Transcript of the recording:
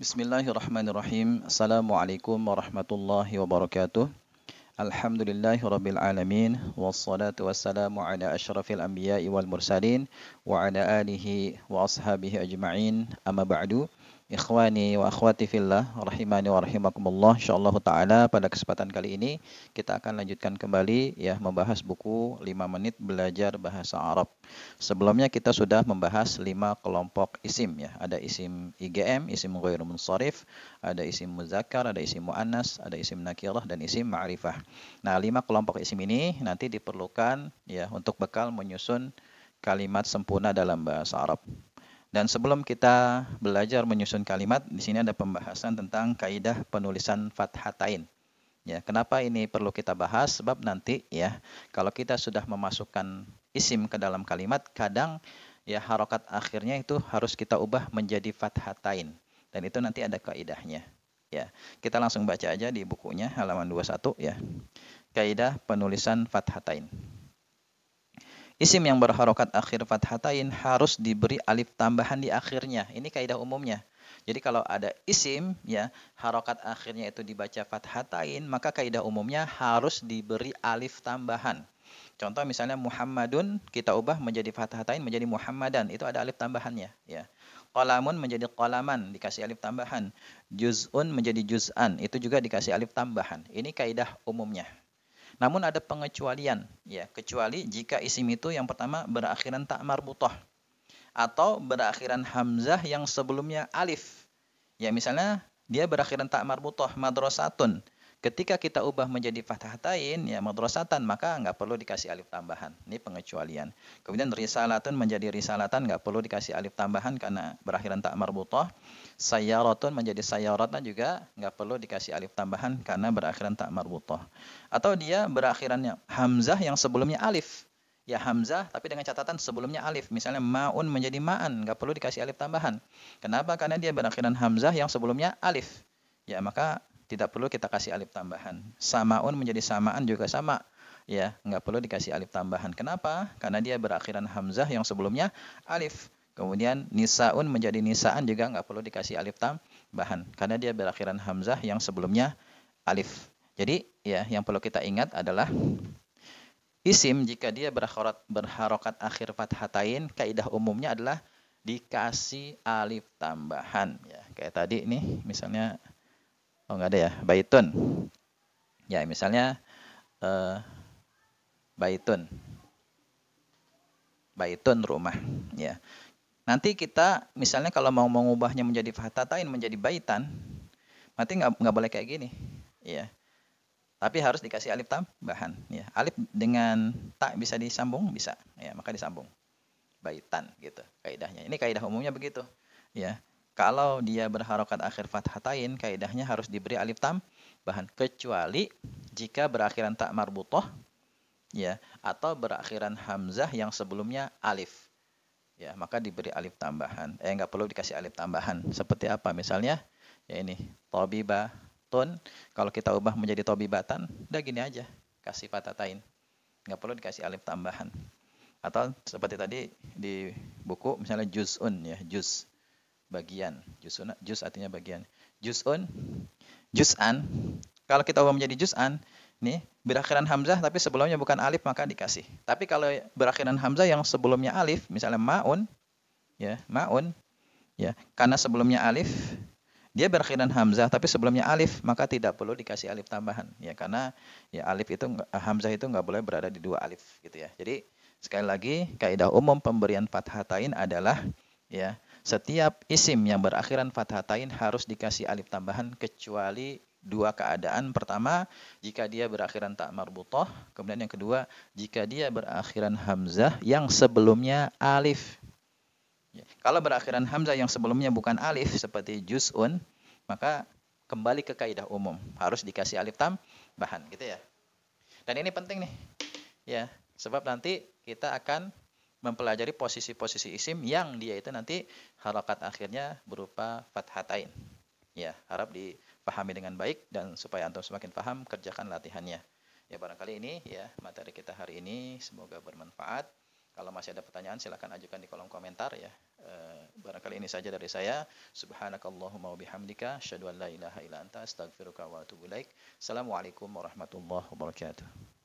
Bismillahirrahmanirrahim. Assalamualaikum warahmatullahi wabarakatuh. Alhamdulillahi rabbil alamin. Wassalatu wassalamu ala asyrafil anbiya'i wal mursalin. Wa ala alihi wa ashabihi ajma'in. Amma ba'du. Ikhwani wa akhwati fillah. Rahimani wa rahimakumullah. InsyaAllah ta'ala pada kesempatan kali ini kita akan lanjutkan kembali ya membahas buku 5 menit belajar bahasa Arab. Sebelumnya kita sudah membahas 5 kelompok isim ya. Ada isim IGM, isim ghairu munsharif, ada isim muzakkar, ada isim muannas, ada isim nakirah dan isim ma'rifah. Nah, 5 kelompok isim ini nanti diperlukan ya untuk bekal menyusun kalimat sempurna dalam bahasa Arab. Dan sebelum kita belajar menyusun kalimat, di sini ada pembahasan tentang kaidah penulisan fathatain. Ya, kenapa ini perlu kita bahas? Sebab nanti ya, kalau kita sudah memasukkan isim ke dalam kalimat, kadang ya harokat akhirnya itu harus kita ubah menjadi fathatain. Dan itu nanti ada kaidahnya. Ya, kita langsung baca aja di bukunya halaman 21 ya. Kaidah penulisan fathatain. Isim yang berharokat akhir fathatain harus diberi alif tambahan di akhirnya. Ini kaidah umumnya. Jadi kalau ada isim ya harokat akhirnya itu dibaca fathatain, maka kaidah umumnya harus diberi alif tambahan. Contoh misalnya Muhammadun kita ubah menjadi fathatain menjadi Muhammadan, itu ada alif tambahannya ya. Qalamun menjadi qalaman dikasih alif tambahan. Juz'un menjadi juz'an, itu juga dikasih alif tambahan. Ini kaidah umumnya. Namun ada pengecualian, ya, kecuali jika isim itu yang pertama berakhiran ta marbutah atau berakhiran hamzah yang sebelumnya alif. Ya, misalnya dia berakhiran ta marbutah madrasatun. Ketika kita ubah menjadi fathatain, ya madrasatan, maka nggak perlu dikasih alif tambahan. Ini pengecualian. Kemudian risalatun menjadi risalatan, nggak perlu dikasih alif tambahan karena berakhiran ta marbutah. Sayyaratun menjadi sayyaratan juga nggak perlu dikasih alif tambahan karena berakhiran ta marbutah. Atau dia berakhiran hamzah yang sebelumnya alif. Ya hamzah tapi dengan catatan sebelumnya alif. Misalnya ma'un menjadi ma'an, nggak perlu dikasih alif tambahan. Kenapa? Karena dia berakhiran hamzah yang sebelumnya alif. Ya maka tidak perlu kita kasih alif tambahan. Samaun menjadi samaan juga sama. Ya, nggak perlu dikasih alif tambahan. Kenapa? Karena dia berakhiran hamzah yang sebelumnya alif. Kemudian nisaun menjadi nisaan juga nggak perlu dikasih alif tambahan. Karena dia berakhiran hamzah yang sebelumnya alif. Jadi, ya yang perlu kita ingat adalah isim jika dia berharokat akhir fathatain, kaidah umumnya adalah dikasih alif tambahan. Ya, kayak tadi nih, misalnya oh nggak ada ya, baitun. Ya misalnya baitun, baitun rumah. Ya. Nanti kita misalnya kalau mau mengubahnya menjadi fathatain menjadi baitan, nanti nggak boleh kayak gini. Ya. Tapi harus dikasih alif tambahan. Ya. Alif dengan tak bisa disambung bisa. Ya maka disambung. Baitan gitu kaidahnya. Ini kaidah umumnya begitu. Ya. Kalau dia berharokat akhir fathatain, kaidahnya harus diberi alif tambahan kecuali jika berakhiran tak marbutah ya atau berakhiran hamzah yang sebelumnya alif. Ya, maka diberi alif tambahan. Enggak perlu dikasih alif tambahan. Seperti apa? Misalnya ya ini, tobibatun. Kalau kita ubah menjadi tobibatan, udah gini aja, kasih fathatain. Enggak perlu dikasih alif tambahan. Atau seperti tadi di buku misalnya juz'un ya, juz bagian. Juz artinya bagian. Juz'un, juz'an. Kalau kita ubah menjadi juz'an, nih berakhiran hamzah tapi sebelumnya bukan alif maka dikasih. Tapi kalau berakhiran hamzah yang sebelumnya alif, misalnya maun, ya maun, ya karena sebelumnya alif, dia berakhiran hamzah tapi sebelumnya alif maka tidak perlu dikasih alif tambahan, ya karena ya alif itu hamzah itu nggak boleh berada di dua alif, gitu ya. Jadi sekali lagi kaidah umum pemberian fathatain adalah ya setiap isim yang berakhiran fathatain harus dikasih alif tambahan kecuali dua keadaan. Pertama, jika dia berakhiran tak marbutah. Kemudian yang kedua, jika dia berakhiran hamzah yang sebelumnya alif. Ya. Kalau berakhiran hamzah yang sebelumnya bukan alif seperti juz'un, maka kembali ke kaidah umum. Harus dikasih alif tambahan, gitu ya. Dan ini penting nih. Ya, sebab nanti kita akan mempelajari posisi-posisi isim yang dia itu nanti harokat akhirnya berupa fathatain. Ya, harap dipahami dengan baik dan supaya antum semakin paham, kerjakan latihannya. Ya, barangkali ini ya materi kita hari ini semoga bermanfaat. Kalau masih ada pertanyaan silahkan ajukan di kolom komentar ya. Barangkali ini saja dari saya. Subhanakallahumma wa bihamdika asyhadu an la ilaha illa anta astaghfiruka wa atubu ilaik. Assalamualaikum warahmatullahi wabarakatuh.